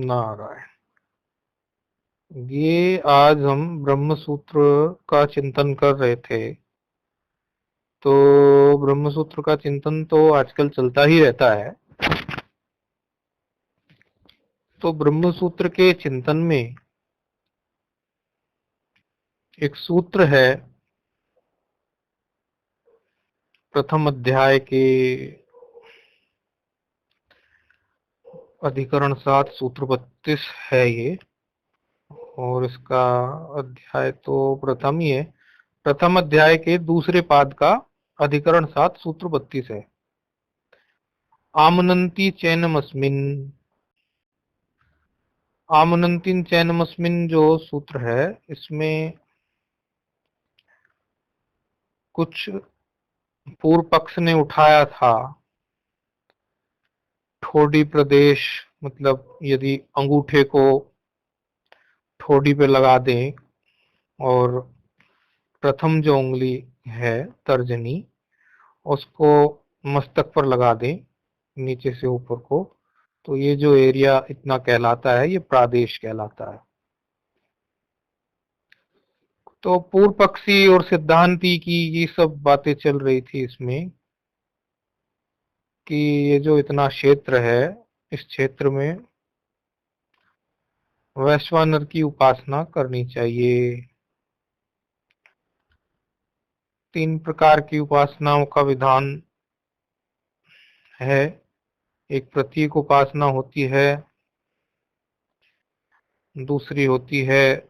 नारायण। ये आज हम ब्रह्म सूत्र का चिंतन कर रहे थे। तो ब्रह्म सूत्र का चिंतन तो आजकल चलता ही रहता है। तो ब्रह्म सूत्र के चिंतन में एक सूत्र है, प्रथम अध्याय के अधिकरण 7 सूत्र 32 है ये। और इसका अध्याय तो प्रथम ही है। प्रथम अध्याय के दूसरे पाद का अधिकरण 7 सूत्र 32 है। आमनंती चैनमस्मिन। आमनंतीन चैनमस्मिन जो सूत्र है, इसमें कुछ पूर्व पक्ष ने उठाया था। ठोडी प्रदेश, मतलब यदि अंगूठे को ठोडी पे लगा दें और प्रथम जो उंगली है तर्जनी, उसको मस्तक पर लगा दें नीचे से ऊपर को, तो ये जो एरिया इतना कहलाता है, ये प्रादेश कहलाता है। तो पूर्व पक्षी और सिद्धांती की ये सब बातें चल रही थी इसमें कि ये जो इतना क्षेत्र है, इस क्षेत्र में वैश्वानर की उपासना करनी चाहिए। 3 प्रकार की उपासनाओं का विधान है। एक प्रतीक उपासना होती है, दूसरी होती है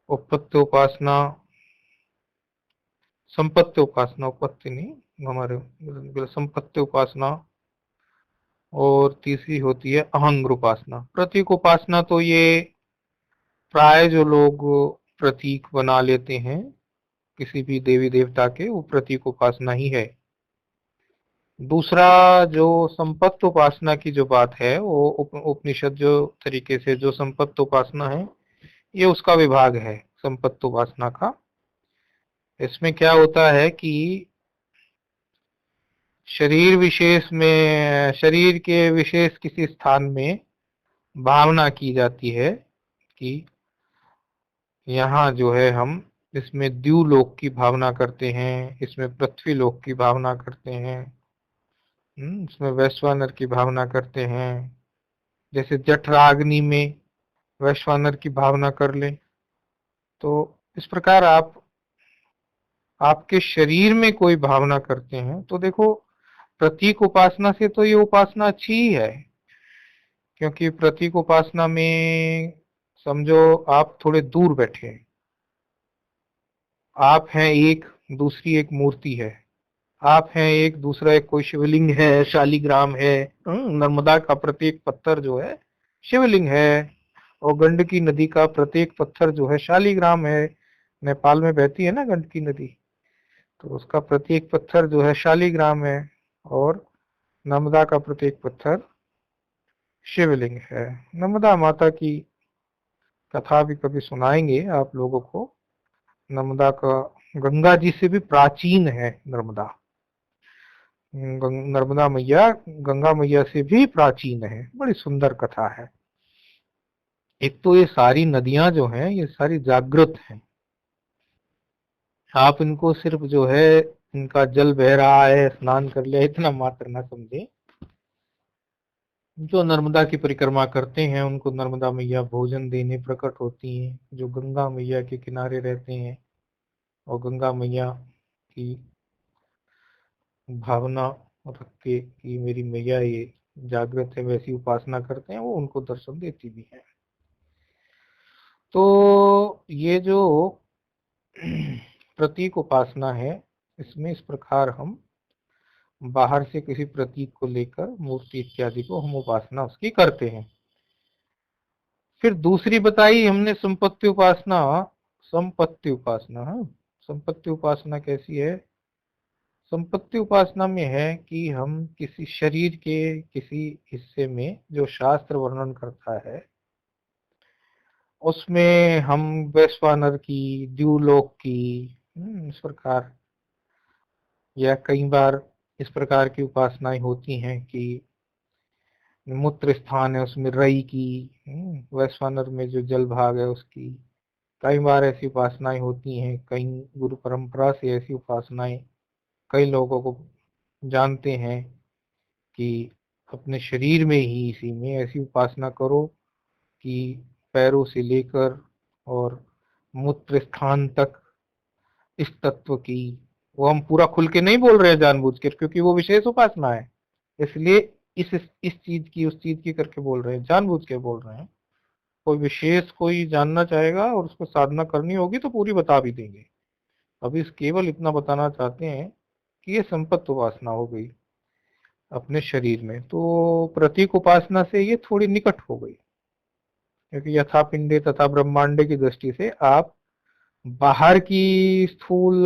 उपपत्ति उपासना, संपत्ति उपासना, उपपत्ति नहीं हमारे, संपत्ति उपासना, और तीसरी होती है अहंग्र उपासना। प्रतीक उपासना तो ये प्राय जो लोग प्रतीक बना लेते हैं किसी भी देवी देवता के, वो प्रतीक उपासना ही है। दूसरा जो संपत्ति उपासना की जो बात है, वो उपनिषद जो तरीके से जो संपत्ति उपासना है, ये उसका विभाग है संपत्ति उपासना का। इसमें क्या होता है कि शरीर विशेष में, शरीर के विशेष किसी स्थान में भावना की जाती है कि यहाँ जो है हम इसमें द्युलोक की भावना करते हैं, इसमें पृथ्वी लोक की भावना करते हैं, इसमें वैश्वानर की भावना करते हैं। जैसे जठराग्नि में वैश्वानर की भावना कर ले, तो इस प्रकार आप आपके शरीर में कोई भावना करते हैं तो देखो, प्रतीक उपासना से तो ये उपासना अच्छी ही है। क्योंकि प्रतीक उपासना में समझो आप थोड़े दूर बैठे हैं, आप हैं एक, दूसरी एक मूर्ति है। आप हैं एक, दूसरा एक कोई शिवलिंग है, शालिग्राम है। नर्मदा का प्रत्येक पत्थर जो है शिवलिंग है, और गंडकी नदी का प्रत्येक पत्थर जो है शालिग्राम है। नेपाल में बहती है ना गंडकी नदी, तो उसका प्रत्येक पत्थर जो है शालिग्राम है, और नर्मदा का प्रत्येक पत्थर शिवलिंग है। नर्मदा माता की कथा भी कभी सुनाएंगे आप लोगों को। नर्मदा का, गंगा जी से भी प्राचीन है नर्मदा। नर्मदा मैया गंगा मैया से भी प्राचीन है। बड़ी सुंदर कथा है। एक तो ये सारी नदियां जो हैं, ये सारी जागृत हैं। आप इनको सिर्फ जो है, इनका जल बह रहा है, स्नान कर लिया, इतना मात्र ना समझे। जो नर्मदा की परिक्रमा करते हैं उनको नर्मदा मैया भोजन देने प्रकट होती हैं। जो गंगा मैया के किनारे रहते हैं और गंगा मैया की भावना रख के कि मेरी मैया ये जागृत है, वैसी उपासना करते हैं, वो उनको दर्शन देती भी है। तो ये जो प्रतीक उपासना है, इसमें इस प्रकार हम बाहर से किसी प्रतीक को लेकर मूर्ति इत्यादि को हम उपासना उसकी करते हैं। फिर दूसरी बताई हमने संपत्ति उपासना। संपत्ति उपासना, हाँ, संपत्ति उपासना कैसी है? संपत्ति उपासना में है कि हम किसी शरीर के किसी हिस्से में जो शास्त्र वर्णन करता है, उसमें हम वैश्वानर की, द्युलोक की, इस प्रकार, या कई बार इस प्रकार की उपासनाएं होती हैं कि मूत्र स्थान है उसमें रई की, वैश्वानर में जो जल भाग है उसकी। कई बार ऐसी उपासनाएं होती हैं, कई गुरु परंपरा से ऐसी उपासनाएं कई लोगों को जानते हैं कि अपने शरीर में ही इसी में ऐसी उपासना करो कि पैरों से लेकर और मूत्र स्थान तक इस तत्व की, वो हम पूरा खुल के नहीं बोल रहे हैं जानबूझ के, क्योंकि वो विशेष उपासना है, इसलिए इस चीज की उस चीज की करके बोल रहे हैं, जानबूझ के बोल रहे हैं। कोई विशेष कोई जानना चाहेगा और उसको साधना करनी होगी तो पूरी बता भी देंगे। अभी केवल इतना बताना चाहते हैं कि ये संपत्ति उपासना हो गई अपने शरीर में, तो प्रतीक उपासना से ये थोड़ी निकट हो गई, क्योंकि यथा पिंडे तथा ब्रह्मांडे की दृष्टि से आप बाहर की स्थूल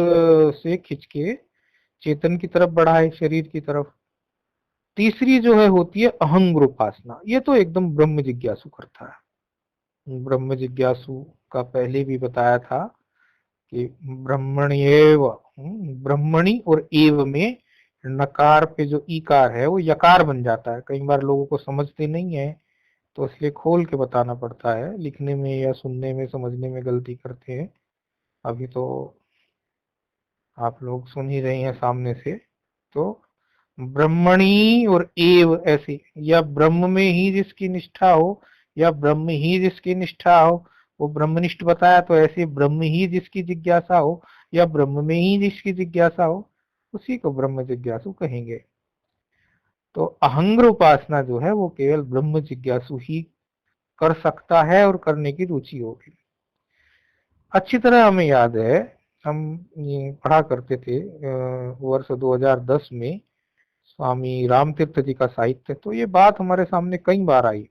से खिंच के चेतन की तरफ बढ़ाए, शरीर की तरफ। तीसरी जो है होती है अहंग उपासना, ये तो एकदम ब्रह्म जिज्ञासु करता है। ब्रह्म जिज्ञासु का पहले भी बताया था कि ब्रह्मण्येव, ब्रह्मणि और एव में नकार पे जो ईकार है वो यकार बन जाता है। कई बार लोगों को समझते नहीं है तो इसलिए खोल के बताना पड़ता है, लिखने में या सुनने में समझने में गलती करते हैं। अभी तो आप लोग सुन ही रहे हैं सामने से। तो ब्रह्मणी और एव ऐसे, या ब्रह्म में ही जिसकी निष्ठा हो या ब्रह्म ही जिसकी निष्ठा हो, वो ब्रह्मनिष्ठ बताया, तो ऐसे ब्रह्म ही जिसकी जिज्ञासा हो या ब्रह्म में ही जिसकी जिज्ञासा हो उसी को ब्रह्म जिज्ञासु कहेंगे। तो अहंग्र उपासना जो है वो केवल ब्रह्म जिज्ञासु ही कर सकता है और करने की रुचि होगी। अच्छी तरह हमें याद है, हम ये पढ़ा करते थे वर्ष 2010 में स्वामी रामतीर्थ जी का साहित्य, तो ये बात हमारे सामने कई बार आई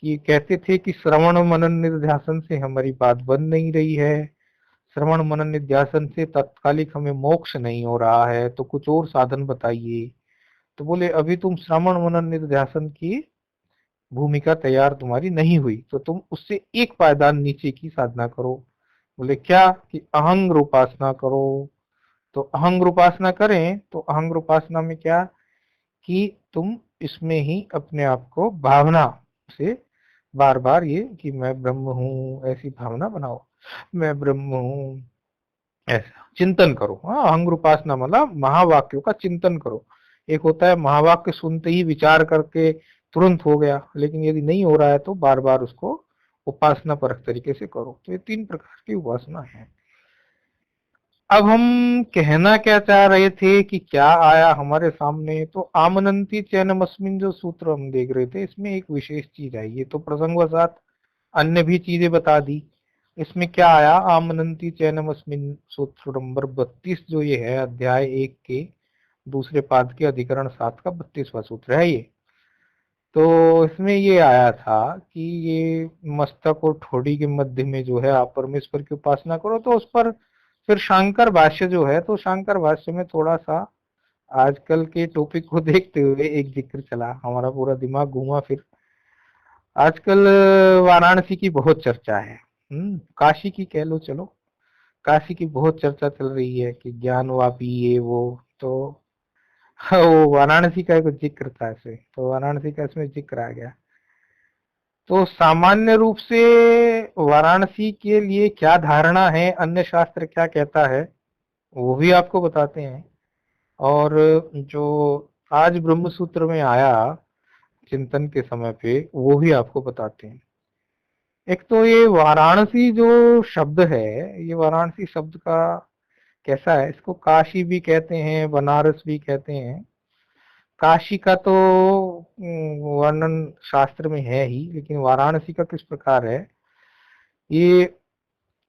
कि कहते थे कि श्रवण मनन निध्यासन से हमारी बात बन नहीं रही है, श्रवण मनन निध्यासन से तत्कालिक हमें मोक्ष नहीं हो रहा है, तो कुछ और साधन बताइए। तो बोले अभी तुम श्रवण मनन निध्यासन की भूमिका तैयार तुम्हारी नहीं हुई, तो तुम उससे एक पायदान नीचे की साधना करो। बोले क्या? कि अहंग उपासना करो। तो अहंग उपासना करें तो अहंग उपासना में क्या कि तुम इसमें ही अपने आप को भावना से बार बार ये कि मैं ब्रह्म हूं ऐसी भावना बनाओ, मैं ब्रह्म हूं ऐसा चिंतन करो। हाँ, अहंग उपासना मतलब महावाक्यों का चिंतन करो। एक होता है महावाक्य सुनते ही विचार करके तुरंत हो गया, लेकिन यदि नहीं हो रहा है तो बार बार उसको उपासना परक तरीके से करो। तो ये 3 प्रकार की उपासना है। अब हम कहना क्या चाह रहे थे कि क्या आया हमारे सामने, तो आमनंती चैनमस्मिन जो सूत्र हम देख रहे थे इसमें एक विशेष चीज आई। ये तो प्रसंगवशात अन्य भी चीजें बता दी। इसमें क्या आया? आमनंती चैनमस्मिन सूत्र नंबर 32 जो ये है अध्याय 1 के दूसरे पाद के अधिकरण 7 का 32वां सूत्र है ये। तो इसमें ये आया था कि ये मस्तक और ठोड़ी के मध्य में जो है आप परमेश्वर की उपासना करो, तो उस पर फिर शांकर भाष्य जो है, तो शांकर भाष्य में थोड़ा सा आजकल के टॉपिक को देखते हुए एक जिक्र चला, हमारा पूरा दिमाग घूमा। फिर आजकल वाराणसी की बहुत चर्चा है, काशी की कह लो, चलो काशी की बहुत चर्चा चल रही है कि ज्ञानवापी ये वो। तो वो वाराणसी का एक जिक्र था ऐसे, तो वाराणसी का इसमें जिक्र आ गया। तो सामान्य रूप से वाराणसी के लिए क्या धारणा है, अन्य शास्त्र क्या कहता है, वो भी आपको बताते हैं। और जो आज ब्रह्म सूत्र में आया चिंतन के समय पे वो भी आपको बताते हैं। एक तो ये वाराणसी जो शब्द है, ये वाराणसी शब्द का कैसा है, इसको काशी भी कहते हैं, बनारस भी कहते हैं। काशी का तो वर्णन शास्त्र में है ही, लेकिन वाराणसी का किस प्रकार है, ये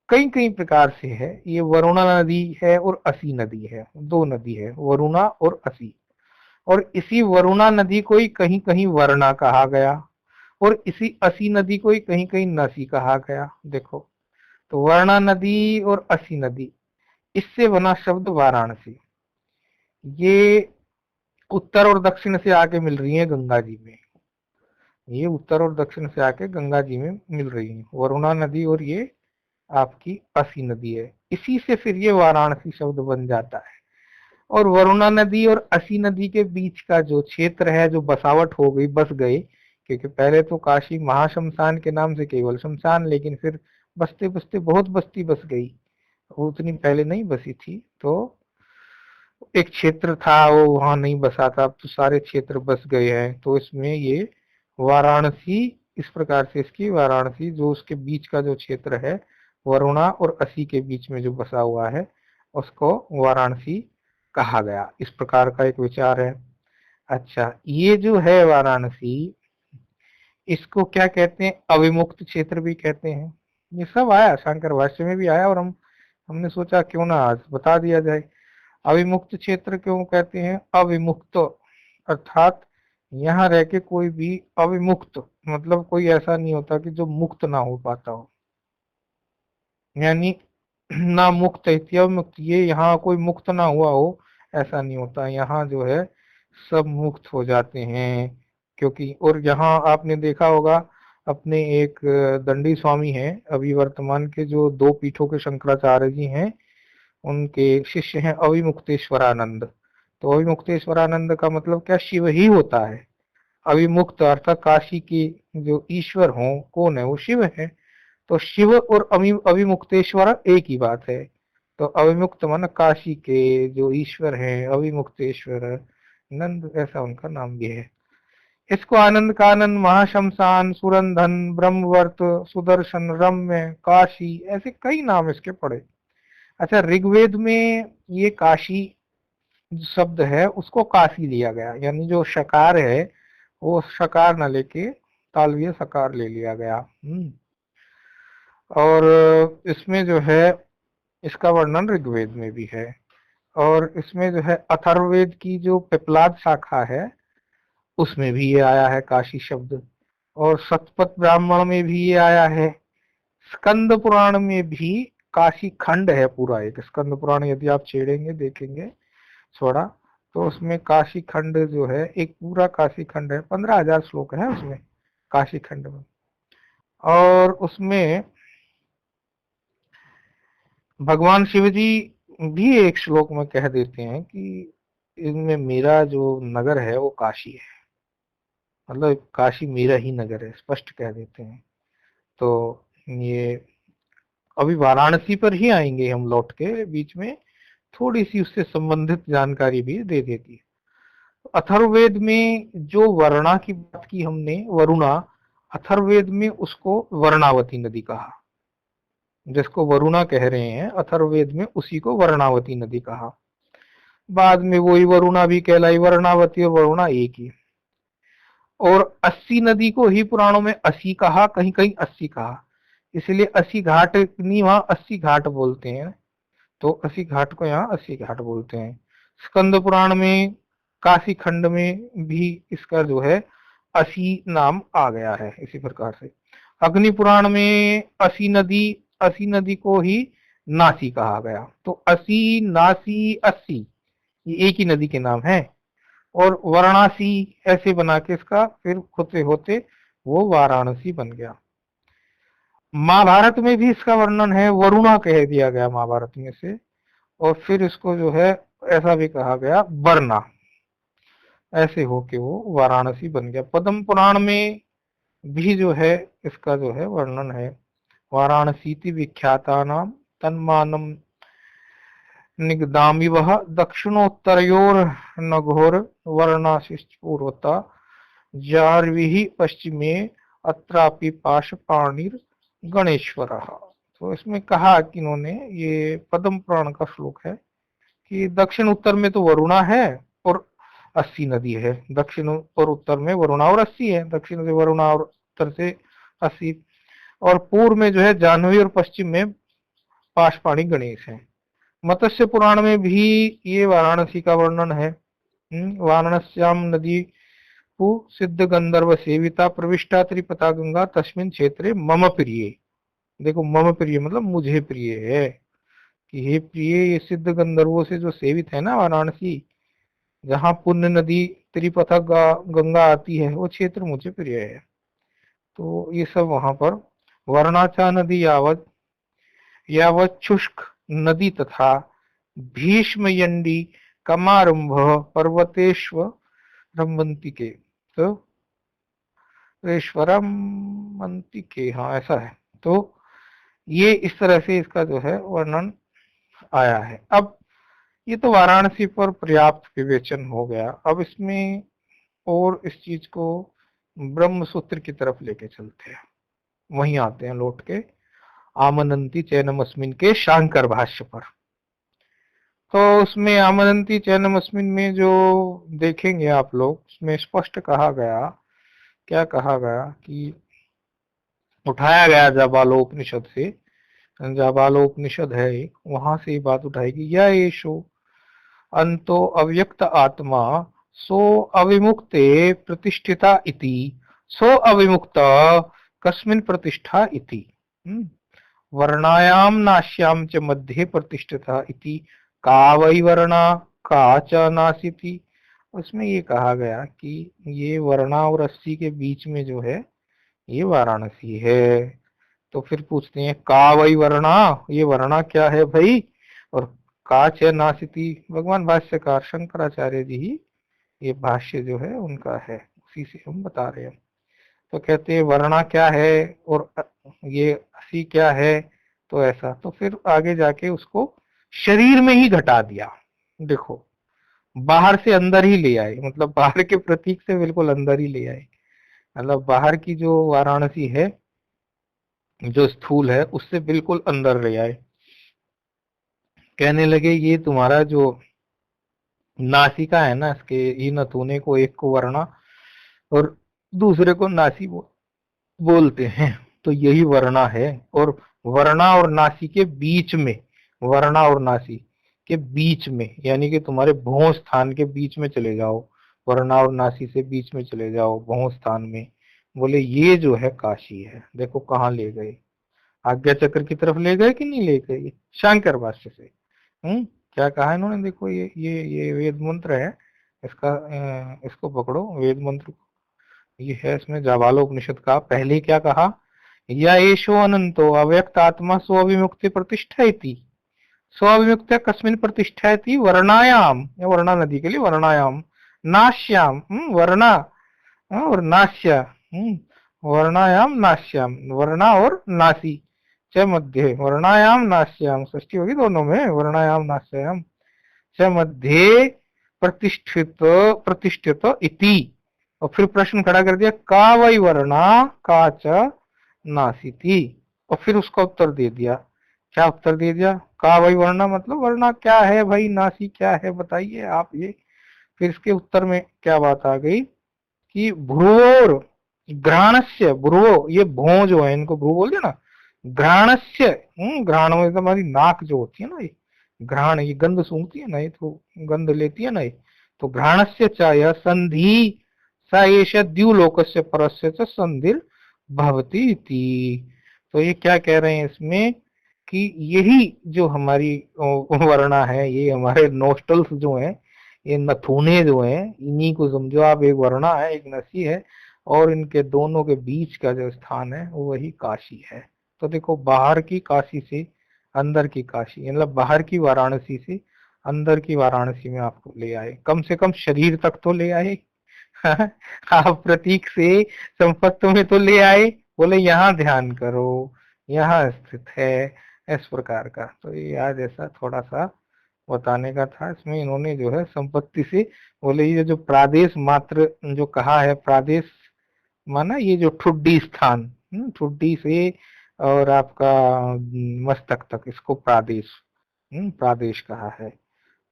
कई कई प्रकार से है। ये वरुणा नदी है और असी नदी है, 2 नदी है, वरुणा और असी। और इसी वरुणा नदी को ही कहीं कहीं वरना कहा गया और इसी असी नदी को ही कहीं कहीं नसी कहा गया। देखो, तो वर्णा नदी और असी नदी, इससे बना शब्द वाराणसी। ये उत्तर और दक्षिण से आके मिल रही है गंगा जी में, ये उत्तर और दक्षिण से आके गंगा जी में मिल रही है, वरुणा नदी और ये आपकी असी नदी है। इसी से फिर ये वाराणसी शब्द बन जाता है। और वरुणा नदी और असी नदी के बीच का जो क्षेत्र है, जो बसावट हो गई, बस गए, क्योंकि पहले तो काशी महाशमशान के नाम से केवल शमशान, लेकिन फिर बसते बसते बहुत बस्ती बस गई, वो उतनी पहले नहीं बसी थी। तो एक क्षेत्र था वो वहां नहीं बसा था, अब तो सारे क्षेत्र बस गए हैं। तो इसमें ये वाराणसी, इस प्रकार से इसकी वाराणसी, जो उसके बीच का जो क्षेत्र है वरुणा और असी के बीच में जो बसा हुआ है, उसको वाराणसी कहा गया। इस प्रकार का एक विचार है। अच्छा, ये जो है वाराणसी, इसको क्या कहते हैं? अविमुक्त क्षेत्र भी कहते हैं। ये सब आया, शंकर भाष्य में भी आया, और हमने सोचा क्यों ना आज बता दिया जाए। अविमुक्त क्षेत्र क्यों कहते हैं? अविमुक्त अर्थात यहाँ रह के कोई भी अविमुक्त, मतलब कोई ऐसा नहीं होता कि जो मुक्त ना हो पाता हो, यानी ना मुक्त अविमुक्त, ये यहाँ कोई मुक्त ना हुआ हो, ऐसा नहीं होता। यहाँ जो है सब मुक्त हो जाते हैं। क्योंकि और यहाँ आपने देखा होगा, अपने एक दंडी स्वामी हैं अभी वर्तमान के, जो 2 पीठों के शंकराचार्य जी हैं, उनके शिष्य हैं अविमुक्तेश्वरानंद। तो अविमुक्तेश्वरानंद का मतलब क्या? शिव ही होता है। अविमुक्त अर्थात काशी की जो ईश्वर हो, कौन है? वो शिव है। तो शिव और अविमुक्तेश्वर एक ही बात है। तो अविमुक्त मन काशी के जो ईश्वर हैं, अविमुक्तेश्वर नंद, ऐसा उनका नाम भी है। इसको आनंद कानन, महाशमशान, सुरंधन, ब्रह्मवर्त, सुदर्शन, रम्य, काशी, ऐसे कई नाम इसके पड़े। अच्छा, ऋग्वेद में ये काशी शब्द है उसको काशी लिया गया, यानी जो शकार है वो शकार न लेके तालव्य सकार ले लिया गया। और इसमें जो है इसका वर्णन ऋग्वेद में भी है। और इसमें जो है अथर्ववेद की जो पिपलाद शाखा है उसमें भी ये आया है काशी शब्द। और शतपथ ब्राह्मण में भी ये आया है। स्कंद पुराण में भी काशी खंड है पूरा एक। स्कंद पुराण यदि आप छेड़ेंगे देखेंगे थोड़ा, तो उसमें काशी खंड जो है एक पूरा काशी खंड है, 15,000 श्लोक है उसमें काशी खंड में। और उसमें भगवान शिव जी भी एक श्लोक में कह देते हैं कि इनमें मेरा जो नगर है वो काशी है, मतलब काशी मेरा ही नगर है, स्पष्ट कह देते हैं। तो ये अभी वाराणसी पर ही आएंगे हम लौट के, बीच में थोड़ी सी उससे संबंधित जानकारी भी दे देती है। अथर्ववेद में जो वरुणा की बात की हमने, वरुणा, अथर्ववेद में उसको वर्णावती नदी कहा। जिसको वरुणा कह रहे हैं अथर्ववेद में, उसी को वर्णावती नदी कहा। बाद में वही वरुणा भी कहलाई, वर्णावती और वरुणा एक ही। और अस्सी नदी को ही पुराणों में असी कहा, कहीं कहीं अस्सी कहा, इसलिए अस्सी घाट नहीं, वहां अस्सी घाट बोलते हैं। तो अस्सी घाट को यहाँ अस्सी घाट बोलते हैं। स्कंद पुराण में, काशी खंड में भी इसका जो है असी नाम आ गया है। इसी प्रकार से अग्नि पुराण में असी नदी को ही नासी कहा गया। तो असी, नासी, अस्सी, ये एक ही नदी के नाम है। और वाराणसी ऐसे बना के इसका फिर होते होते वो वाराणसी बन गया। महाभारत में भी इसका वर्णन है, वरुणा कह दिया गया महाभारत में से, और फिर इसको जो है ऐसा भी कहा गया वरना, ऐसे होके वो वाराणसी बन गया। पद्म पुराण में भी जो है इसका जो है वर्णन है, वाराणसी विख्याता नाम तन्मानम निगदामिव दक्षिणोत्तरयोर नघोर वर्णाशिष्ट पूर्वता जार्विहि पश्चिमे अत्रापि पाशपाणिर गणेश्वर। तो इसमें कहा कि इन्होंने, ये पद्म पुराण का श्लोक है कि दक्षिण उत्तर में तो वरुणा है और अस्सी नदी है। दक्षिण और उत्तर में वरुणा और अस्सी है, दक्षिण से वरुणा और उत्तर से अस्सी, और पूर्व में जो है जाह्नवी और पश्चिम में पाशपाणी गणेश है। मत्स्य पुराण में भी ये वाराणसी का वर्णन है। वाराणस्याम नदी सिद्ध गंधर्व सेविता प्रविष्टा त्रिपता गंगा तस्मिन क्षेत्रे मम प्रिय। देखो, मम प्रिय मतलब मुझे प्रिय है, कि हे प्रिय, ये सिद्ध गंधर्वों से जो सेवित है ना वाराणसी, जहाँ पुण्य नदी त्रिपथा गंगा आती है, वो क्षेत्र मुझे प्रिय है। तो ये सब वहां पर वर्णाचा नदी यावत शुष्क नदी तथा भीष्मयंडी कमारंभ पर्वतेश्व रमंती के, तो ईश्वरमंती के, हाँ ऐसा है। तो ये इस तरह से इसका जो है वर्णन आया है। अब ये तो वाराणसी पर पर्याप्त विवेचन हो गया। अब इसमें और इस चीज को ब्रह्म सूत्र की तरफ लेके चलते हैं, वहीं आते हैं लौट के आमनंती चैनमस्मिन के शांकर भाष्य पर। तो उसमें आमनंती चैनमस्मिन में जो देखेंगे आप लोग, उसमें स्पष्ट कहा गया, क्या कहा गया कि उठाया गया जाबालोपनिषद से, जाबालोपनिषद है एक, वहां से ये बात उठाएगी, या येषो अंतो अव्यक्त आत्मा सो अविमुक्ते प्रतिष्ठिता इति, सो अविमुक्त कस्मिन् प्रतिष्ठा इति, वर्णायाम नाश्याम च मध्ये प्रतिष्ठिता इति, का वै वर्णा का च नासिति। उसमें ये कहा गया कि ये वर्णा और अस्सी के बीच में जो है ये वाराणसी है। तो फिर पूछते हैं का वही वर्णा, ये वर्णा क्या है भाई, और का च नासिति, भगवान भाष्यकार शंकराचार्य जी ही ये भाष्य जो है उनका है, उसी से हम बता रहे हैं। तो कहते हैं वर्णा क्या है और ये असी क्या है, तो ऐसा। तो फिर आगे जाके उसको शरीर में ही घटा दिया। देखो बाहर से अंदर ही ले आए, मतलब बाहर के प्रतीक से बिल्कुल अंदर ही ले आए, मतलब बाहर की जो वाराणसी है जो स्थूल है उससे बिल्कुल अंदर ले आए। कहने लगे ये तुम्हारा जो नासिका है ना, इसके ये नथुने को एक को वर्णा और दूसरे को नासी बोलते हैं, तो यही वर्णा है। और वर्णा और नासी के बीच में, वर्णा और नासी के बीच में, यानी कि तुम्हारे भौं स्थान के बीच में चले जाओ, वर्णा और नासी से बीच में चले जाओ भौं स्थान में, बोले ये जो है काशी है। देखो कहाँ ले गए, आज्ञा चक्र की तरफ ले गए कि नहीं ले गए, शांकर भाष्य से। क्या कहा इन्होंने, देखो ये वेद मंत्र है, इसका इसको पकड़ो वेद मंत्र, ये है इसमें जाबालोपनिषद का। पहले क्या कहा, या एषो अनंतो अव्यक्त आत्मा स्व अविमुक्ति प्रतिष्ठयति, स्व अविमुक्त कस्मिन् प्रतिष्ठयति, वर्णायाम, वर्णा नदी के लिए वर्णायाम, नाश्याम, वर्णा और नाश्या, वर्णायाम नाश्याम, वर्णा और नासी च मध्ये, वर्णायाम नाश्याम, षष्ठी होगी दोनों में, वर्णायाम नाश्याम च मध्ये प्रतिष्ठित प्रतिष्ठित इति। और फिर प्रश्न खड़ा कर दिया का वही वर्णा का च नासिति, और फिर उसका उत्तर दे दिया। क्या उत्तर दे दिया, का वही वर्णा मतलब वर्णा क्या है भाई, नासी क्या है बताइए आप ये। फिर इसके उत्तर में क्या बात आ गई कि भ्रुवोर घ्राणस्य, भ्रुवो ये भौं जो है इनको भ्रुव बोलते ना, घ्राणस्य, घ्राण में हमारी नाक जो होती है ना, ये घ्राण, ये गंध सूंघती है ना, ये तो गंध लेती है ना ये, तो घ्राणस्य चाय संधि सा एष द्युलोकस्य परस्य च संधिर भवती इति। तो ये क्या कह रहे हैं इसमें कि यही जो हमारी वर्णा है, ये हमारे नोस्टल्स जो हैं, ये नथुने जो हैं, इन्हीं को समझो आप, एक वर्णा है एक नसी है, और इनके दोनों के बीच का जो स्थान है वो वही काशी है। तो देखो बाहर की काशी से अंदर की काशी, मतलब बाहर की वाराणसी से अंदर की वाराणसी में आपको ले आए, कम से कम शरीर तक तो ले आए। आप प्रतीक से संपत्ति में तो ले आए, बोले यहाँ ध्यान करो, यहाँ स्थित है, इस प्रकार का। तो ये आज ऐसा थोड़ा सा बताने का था। इसमें इन्होंने जो है संपत्ति से, बोले ये जो प्रादेश मात्र जो कहा है, प्रादेश माना ये जो ठुड्डी स्थान, ठुड्डी से और आपका मस्तक तक, इसको प्रादेश, प्रादेश कहा है।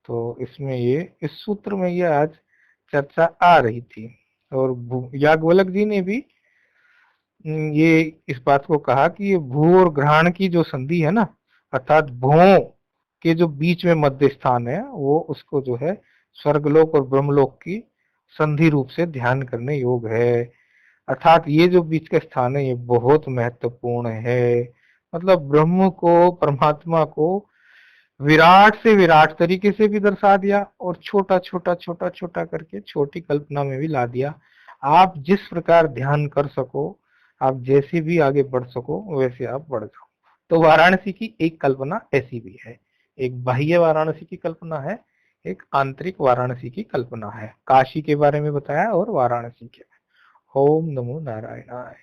तो इसमें ये इस सूत्र में ये आज चर्चा आ रही थी। और याज्ञवल्क्य जी ने भी ये इस बात को कहा कि ये भू और घ्राण की जो संधि है ना, अर्थात भू के जो बीच में मध्य स्थान है, वो उसको जो है स्वर्गलोक और ब्रह्मलोक की संधि रूप से ध्यान करने योग है। अर्थात ये जो बीच का स्थान है ये बहुत महत्वपूर्ण है। मतलब ब्रह्म को, परमात्मा को विराट से विराट तरीके से भी दर्शा दिया, और छोटा छोटा छोटा छोटा करके छोटी कल्पना में भी ला दिया। आप जिस प्रकार ध्यान कर सको, आप जैसे भी आगे बढ़ सको वैसे आप बढ़ जाओ। तो वाराणसी की एक कल्पना ऐसी भी है, एक बाह्य वाराणसी की कल्पना है, एक आंतरिक वाराणसी की कल्पना है। काशी के बारे में बताया और वाराणसी के। ओम नमो नारायणाय।